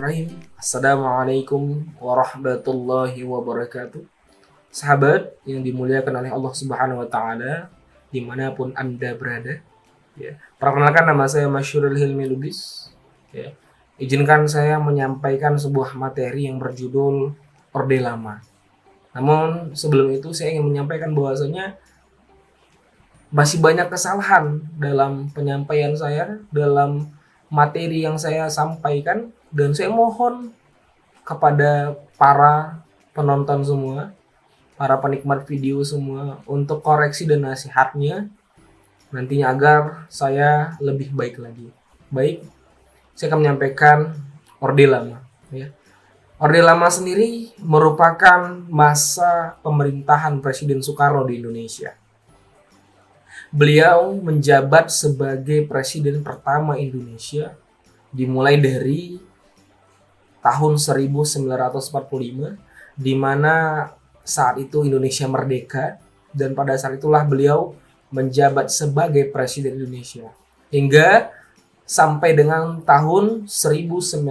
Bismillahirrahmanirrahim. Assalamualaikum warahmatullahi wabarakatuh. Sahabat yang dimuliakan oleh Allah Subhanahu wa taala dimanapun Anda berada, ya. Perkenalkan, nama saya Masyurul Hilmi Lubis, ya. Izinkan saya menyampaikan sebuah materi yang berjudul Orde Lama. Namun sebelum itu saya ingin menyampaikan bahwasanya masih banyak kesalahan dalam penyampaian saya, dalam materi yang saya sampaikan, dan saya mohon kepada para penonton semua, para penikmat video semua, untuk koreksi dan nasihatnya nantinya agar saya lebih baik lagi. Baik, saya akan menyampaikan Orde Lama, ya. Orde Lama sendiri merupakan masa pemerintahan Presiden Soekarno di Indonesia. Beliau menjabat sebagai presiden pertama Indonesia dimulai dari tahun 1945, di mana saat itu Indonesia merdeka, dan pada saat itulah beliau menjabat sebagai presiden Indonesia hingga sampai dengan tahun 1966,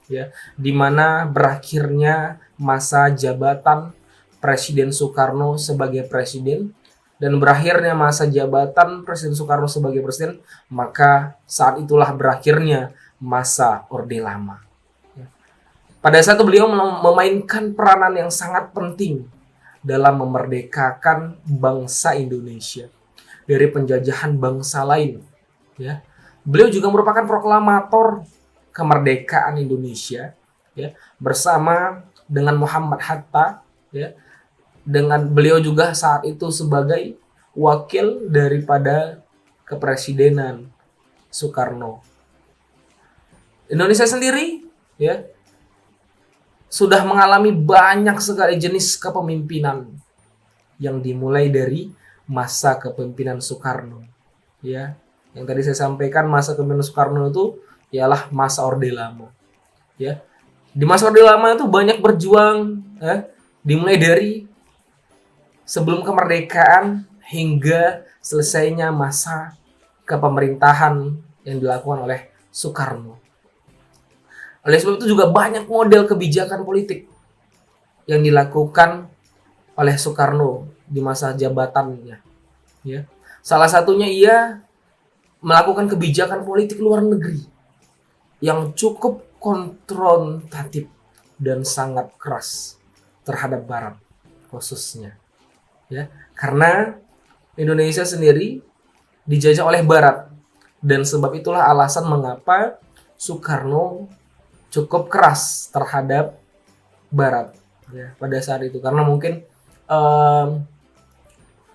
ya, di mana berakhirnya masa jabatan Presiden Soekarno sebagai presiden dan berakhirnya masa jabatan Presiden Soekarno sebagai presiden, maka saat itulah berakhirnya masa Orde Lama. Pada saat itu beliau memainkan peranan yang sangat penting dalam memerdekakan bangsa Indonesia dari penjajahan bangsa lain. Ya. Beliau juga merupakan proklamator kemerdekaan Indonesia, ya, bersama dengan Muhammad Hatta, ya. Dengan beliau juga saat itu sebagai wakil daripada kepresidenan Soekarno. Indonesia sendiri, ya, sudah mengalami banyak sekali jenis kepemimpinan yang dimulai dari masa kepemimpinan Soekarno, ya. Yang tadi saya sampaikan, masa kepemimpinan Soekarno itu ialah masa Orde Lama, ya. Di masa Orde Lama itu banyak berjuang, ya, dimulai dari sebelum kemerdekaan hingga selesainya masa kepemerintahan yang dilakukan oleh Soekarno. Oleh sebab itu juga banyak model kebijakan politik yang dilakukan oleh Soekarno di masa jabatannya, ya. Salah satunya ia melakukan kebijakan politik luar negeri yang cukup konfrontatif dan sangat keras terhadap Barat khususnya, ya, karena Indonesia sendiri dijajah oleh Barat, dan sebab itulah alasan mengapa Soekarno cukup keras terhadap Barat, ya, pada saat itu, karena mungkin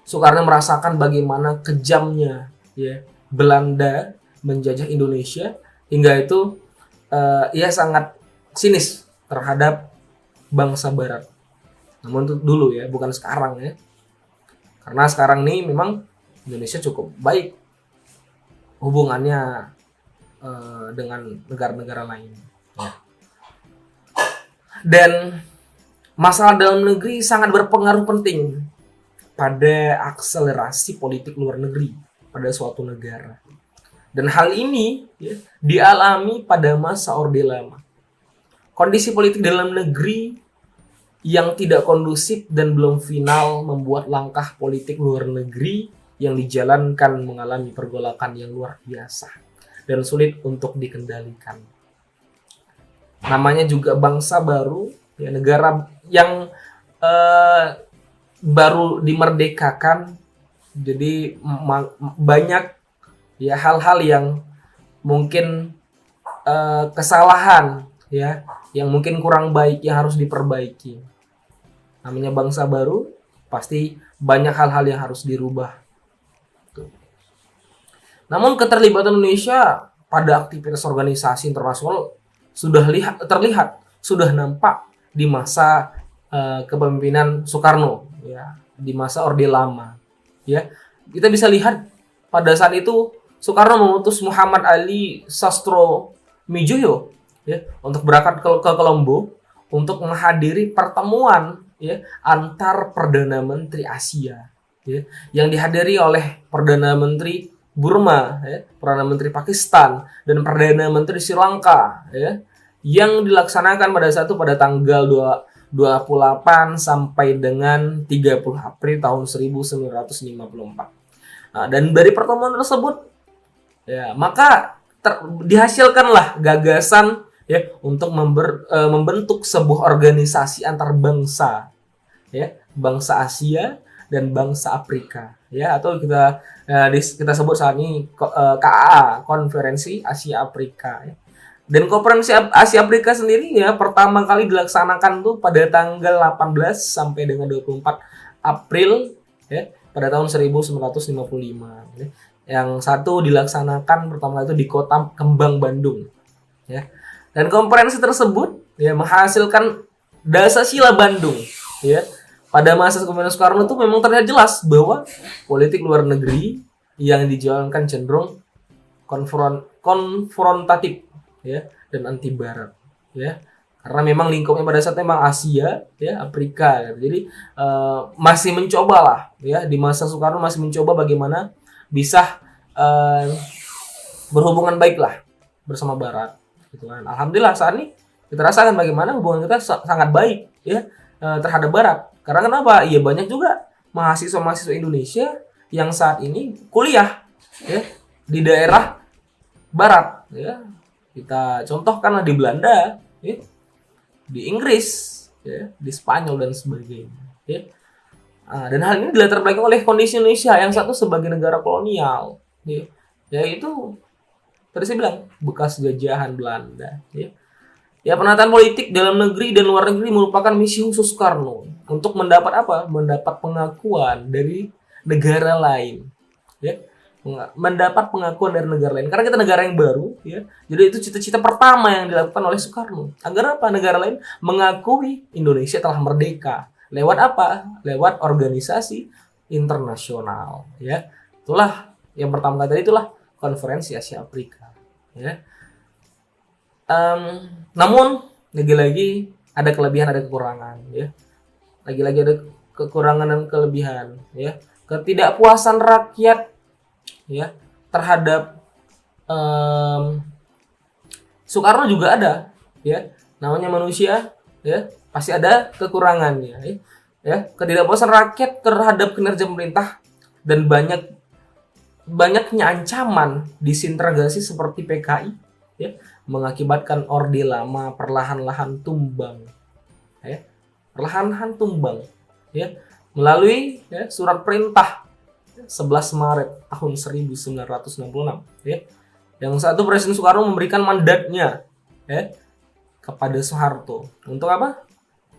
Soekarno merasakan bagaimana kejamnya, ya, Belanda menjajah Indonesia hingga itu ia sangat sinis terhadap bangsa Barat. Namun itu dulu, ya, bukan sekarang, ya. Karena sekarang ini memang Indonesia cukup baik hubungannya dengan negara-negara lain, ya. Dan masalah dalam negeri sangat berpengaruh penting pada akselerasi politik luar negeri pada suatu negara. Dan hal ini, ya, dialami pada masa Orde Lama. Kondisi politik dalam negeri yang tidak kondusif dan belum final membuat langkah politik luar negeri yang dijalankan mengalami pergolakan yang luar biasa dan sulit untuk dikendalikan. Namanya juga bangsa baru, ya, negara yang baru dimerdekakan, jadi banyak, ya, hal-hal yang mungkin kesalahan, ya, yang mungkin kurang baik yang harus diperbaiki. Namanya bangsa baru, pasti banyak hal-hal yang harus dirubah. Tuh. Namun keterlibatan Indonesia pada aktivitas organisasi internasional sudah terlihat, sudah nampak di masa kepemimpinan Soekarno, ya, di masa Orde Lama, ya. Kita bisa lihat pada saat itu Soekarno mengutus Muhammad Ali Sastroamidjojo, ya, untuk berangkat ke Kolombo untuk menghadiri pertemuan, ya, antar Perdana Menteri Asia, ya, yang dihadiri oleh Perdana Menteri Burma, ya, Perdana Menteri Pakistan, dan Perdana Menteri Sri Lanka, ya, yang dilaksanakan pada tanggal 28 sampai dengan 30 April tahun 1954. Nah, dan dari pertemuan tersebut, ya, maka dihasilkanlah gagasan, ya, untuk membentuk sebuah organisasi antar bangsa, ya, bangsa Asia dan bangsa Afrika, ya, atau kita sebut saat ini KAA, Konferensi Asia Afrika, ya. Dan konferensi Asia Afrika sendiri, ya, pertama kali dilaksanakan tuh pada tanggal 18 sampai dengan 24 April, ya, pada tahun 1955, ya. Yang satu dilaksanakan pertama itu di kota Kembang, Bandung, ya. Dan konferensi tersebut, ya, menghasilkan Dasar-Sila Bandung, ya. Pada masa kepemimpinan Soekarno itu memang terlihat jelas bahwa politik luar negeri yang dijalankan cenderung konfrontatif, ya, dan anti Barat, ya, karena memang lingkupnya pada saat memang Asia, ya, Afrika, ya. Jadi masih mencoba lah, ya, di masa Soekarno masih mencoba bagaimana bisa berhubungan baik lah bersama Barat, gitu kan. Alhamdulillah saat ini kita rasakan bagaimana hubungan kita sangat baik, ya, terhadap Barat. Karena kenapa? Iya, banyak juga mahasiswa Indonesia yang saat ini kuliah, ya, di daerah Barat, ya. Kita contohkanlah di Belanda, ya, di Inggris, ya, di Spanyol dan sebagainya, ya. Dan hal ini dilatar belakangi oleh kondisi Indonesia yang satu sebagai negara kolonial, ya, yaitu tadi saya bilang bekas jajahan Belanda, ya. Ya, penataan politik dalam negeri dan luar negeri merupakan misi khusus Soekarno untuk mendapat apa? Mendapat pengakuan dari negara lain, ya. Mendapat pengakuan dari negara lain karena kita negara yang baru, ya. Jadi itu cita-cita pertama yang dilakukan oleh Soekarno. Agar apa? Negara lain mengakui Indonesia telah merdeka. Lewat apa? Lewat organisasi internasional, ya. Itulah yang pertama kali tadi, itulah Konferensi Asia Afrika, ya. Namun lagi-lagi ada kelebihan, ada kekurangan, ya. Lagi-lagi ada kekurangan dan kelebihan, ya. Ketidakpuasan rakyat, ya, terhadap Soekarno juga ada, ya. Namanya manusia, ya, pasti ada kekurangannya, ya. Ya, ketidakpuasan rakyat terhadap kinerja pemerintah dan banyaknya ancaman disintegrasi seperti PKI, ya, mengakibatkan Orde Lama perlahan-lahan tumbang, ya. Perlahan-lahan tumbang, ya, melalui, ya, surat perintah 11 Maret tahun 1966, ya. Yang satu, Presiden Soekarno memberikan mandatnya, ya, kepada Soeharto untuk apa?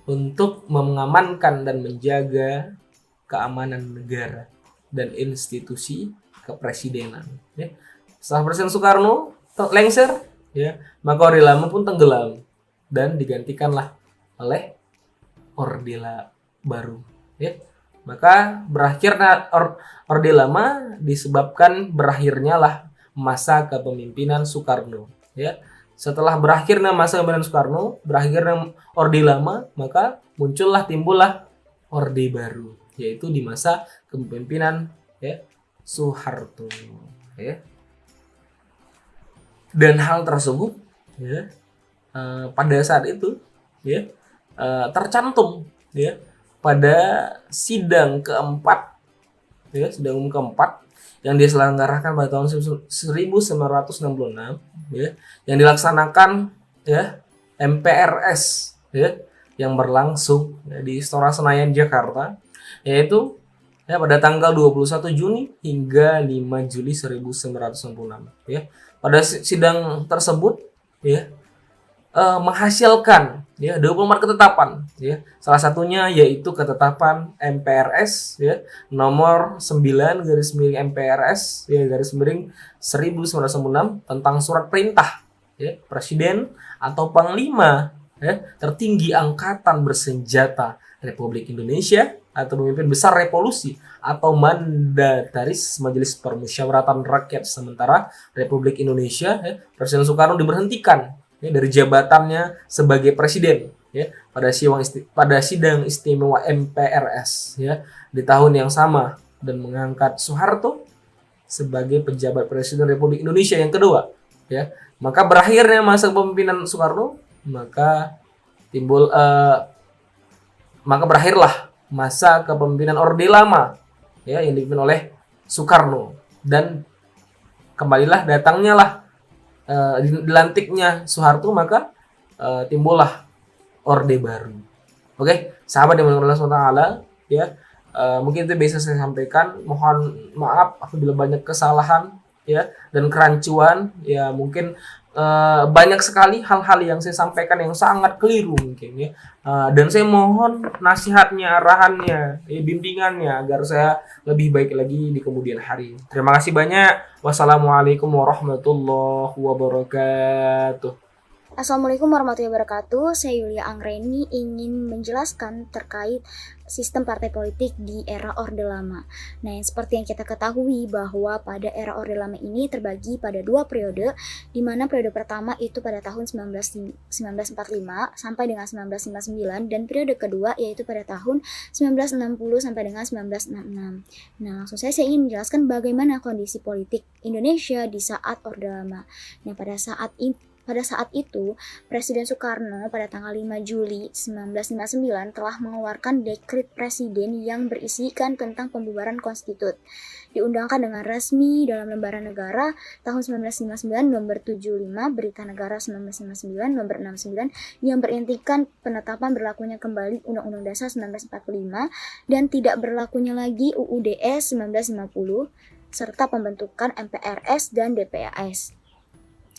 Untuk mengamankan dan menjaga keamanan negara dan institusi kepresidenan, ya. Setelah Presiden Soekarno lengser, ya, maka Orde Lama pun tenggelam dan digantikanlah oleh Orde Baru, ya. Maka berakhirnya Orde Lama disebabkan berakhirnya lah masa kepemimpinan Soekarno, ya. Setelah berakhirnya masa kepemimpinan Soekarno, berakhirnya Orde Lama, maka timbullah Orde Baru, yaitu di masa kepemimpinan, ya, Soeharto, ya. Dan hal tersebut, ya, pada saat itu, ya, tercantum, ya, pada sidang keempat, ya, sidang keempat yang diselenggarakan pada tahun 1966, ya, yang dilaksanakan, ya, MPRS, ya, yang berlangsung, ya, di Istora Senayan, Jakarta, yaitu, ya, pada tanggal 21 Juni hingga 5 Juli 1966, ya. Pada sidang tersebut, ya, menghasilkan, ya, 24 ketetapan, ya. Salah satunya yaitu ketetapan MPRS, ya, nomor 9 garis miring MPRS, ya, garis miring 1996 tentang surat perintah, ya, Presiden atau Panglima, ya, tertinggi Angkatan Bersenjata Republik Indonesia atau pemimpin besar revolusi atau mandataris Majelis Permusyawaratan Rakyat Sementara Republik Indonesia, ya, Presiden Soekarno diberhentikan, ya, dari jabatannya sebagai presiden, ya, pada sidang istimewa MPRS, ya, di tahun yang sama, dan mengangkat Soeharto sebagai pejabat Presiden Republik Indonesia yang kedua, ya. Maka berakhirnya masa kepemimpinan Soekarno, maka berakhirlah masa kepemimpinan Orde Lama, ya, yang dipimpin oleh Soekarno, dan kembalilah datangnya lah dilantiknya Soeharto, maka timbullah Orde Baru. Oke, sahabat yang dimuliakan Allah SWT, ya, mungkin itu bisa saya sampaikan. Mohon maaf apabila banyak kesalahan, ya, dan kerancuan, ya, mungkin banyak sekali hal-hal yang saya sampaikan yang sangat keliru mungkin, ya. Dan saya mohon nasihatnya, arahannya, bimbingannya agar saya lebih baik lagi di kemudian hari. Terima kasih banyak. Wassalamualaikum warahmatullahi wabarakatuh. Assalamualaikum warahmatullahi wabarakatuh. Saya Yulia Anggreni ingin menjelaskan terkait sistem partai politik di era Orde Lama. Nah, yang seperti yang kita ketahui bahwa pada era Orde Lama ini terbagi pada dua periode, di mana periode pertama itu pada tahun 1945 sampai dengan 1959, dan periode kedua yaitu pada tahun 1960 sampai dengan 1966. Nah, langsung saya ingin menjelaskan bagaimana kondisi politik Indonesia di saat Orde Lama. Nah, pada saat itu, Presiden Soekarno pada tanggal 5 Juli 1959 telah mengeluarkan dekret presiden yang berisikan tentang pembubaran konstitut. Diundangkan dengan resmi dalam Lembaran Negara tahun 1959 nomor 75, Berita Negara 1959 nomor 69, yang berintikan penetapan berlakunya kembali Undang-Undang Dasar 1945 dan tidak berlakunya lagi UUDS 1950 serta pembentukan MPRS dan DPAS.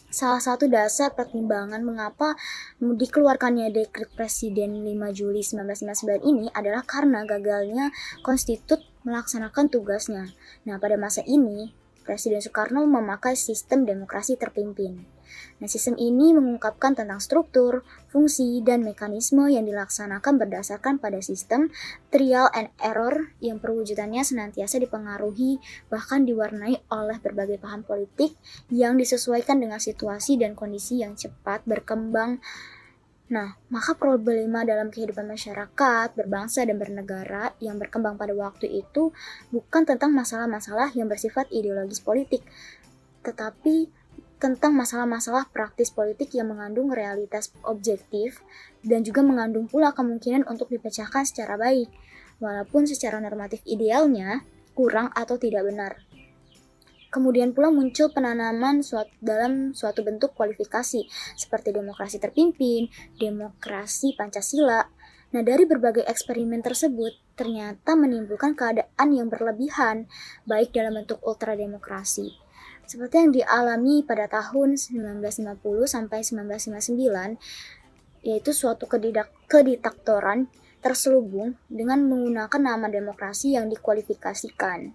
Salah satu dasar pertimbangan mengapa dikeluarkannya dekret Presiden 5 Juli 1959 ini adalah karena gagalnya konstitut melaksanakan tugasnya. Nah, pada masa ini, Presiden Soekarno memakai sistem demokrasi terpimpin. Nah, sistem ini mengungkapkan tentang struktur, fungsi, dan mekanisme yang dilaksanakan berdasarkan pada sistem trial and error yang perwujudannya senantiasa dipengaruhi bahkan diwarnai oleh berbagai paham politik yang disesuaikan dengan situasi dan kondisi yang cepat berkembang. Nah, maka problema dalam kehidupan masyarakat, berbangsa, dan bernegara yang berkembang pada waktu itu bukan tentang masalah-masalah yang bersifat ideologis politik, tetapi tentang masalah-masalah praktis politik yang mengandung realitas objektif dan juga mengandung pula kemungkinan untuk dipecahkan secara baik, walaupun secara normatif idealnya kurang atau tidak benar. Kemudian pula muncul penanaman dalam suatu bentuk kualifikasi seperti demokrasi terpimpin, demokrasi Pancasila. Nah, dari berbagai eksperimen tersebut ternyata menimbulkan keadaan yang berlebihan, baik dalam bentuk ultrademokrasi, seperti yang dialami pada tahun 1950 sampai 1959, yaitu suatu kediktatoran terselubung dengan menggunakan nama demokrasi yang dikualifikasikan.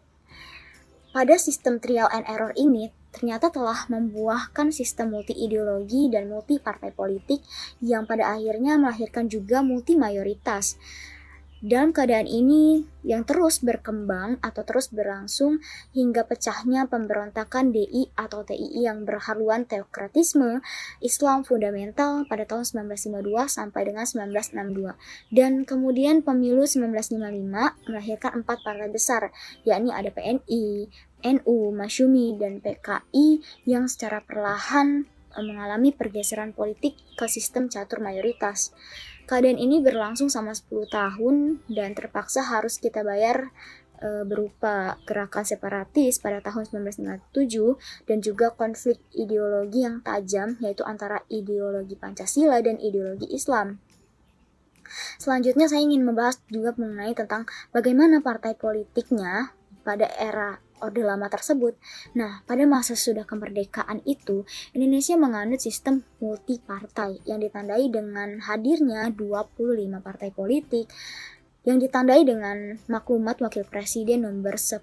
Pada sistem trial and error ini ternyata telah membuahkan sistem multi-ideologi dan multi-partai politik yang pada akhirnya melahirkan juga multi-mayoritas. Dalam keadaan ini yang terus berkembang atau terus berlangsung hingga pecahnya pemberontakan DI atau TII yang berhaluan teokratisme Islam fundamental pada tahun 1952 sampai dengan 1962. Dan kemudian pemilu 1955 melahirkan 4 partai besar, yakni ada PNI, NU, Masyumi, dan PKI yang secara perlahan mengalami pergeseran politik ke sistem catur mayoritas. Keadaan ini berlangsung selama 10 tahun dan terpaksa harus kita bayar berupa gerakan separatis pada tahun 1997 dan juga konflik ideologi yang tajam yaitu antara ideologi Pancasila dan ideologi Islam. Selanjutnya saya ingin membahas juga mengenai tentang bagaimana partai politiknya pada era Orde Lama tersebut. Nah, pada masa sudah kemerdekaan itu, Indonesia menganut sistem multipartai yang ditandai dengan hadirnya 25 partai politik yang ditandai dengan maklumat Wakil Presiden nomor 10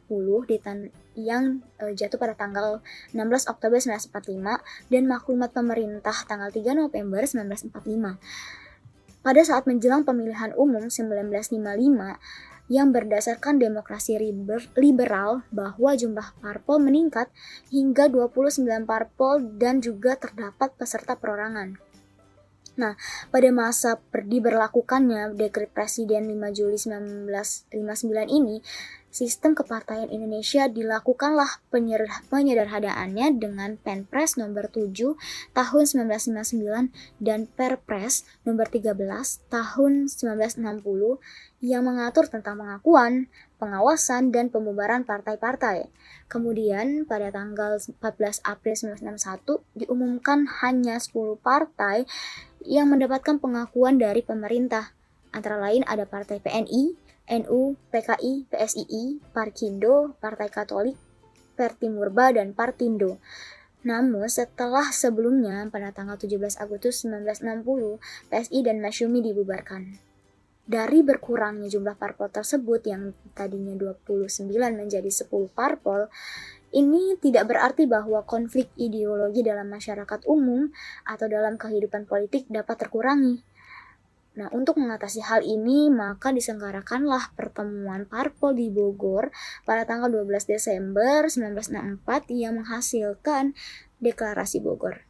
yang jatuh pada tanggal 16 Oktober 1945 dan maklumat pemerintah tanggal 3 November 1945. Pada saat menjelang pemilihan umum 1955, yang berdasarkan demokrasi liberal bahwa jumlah parpol meningkat hingga 29 parpol dan juga terdapat peserta perorangan. Pada masa diberlakukannya Dekret Presiden 5 Juli 1959 ini, sistem kepartaian Indonesia dilakukanlah penyederhanaannya dengan Penpres nomor 7 tahun 1959 dan Perpres nomor 13 tahun 1960 yang mengatur tentang pengakuan, pengawasan, dan pembubaran partai-partai. Kemudian pada tanggal 14 April 1961 diumumkan hanya 10 partai yang mendapatkan pengakuan dari pemerintah. Antara lain ada Partai PNI, NU, PKI, PSII, Parkindo, Partai Katolik, Pertimurba, dan Partindo. Namun setelah sebelumnya pada tanggal 17 Agustus 1960, PSI dan Masyumi dibubarkan. Dari berkurangnya jumlah parpol tersebut yang tadinya 29 menjadi 10 parpol, ini tidak berarti bahwa konflik ideologi dalam masyarakat umum atau dalam kehidupan politik dapat terkurangi. Nah, untuk mengatasi hal ini, maka diselenggarakanlah pertemuan parpol di Bogor pada tanggal 12 Desember 1964 yang menghasilkan Deklarasi Bogor.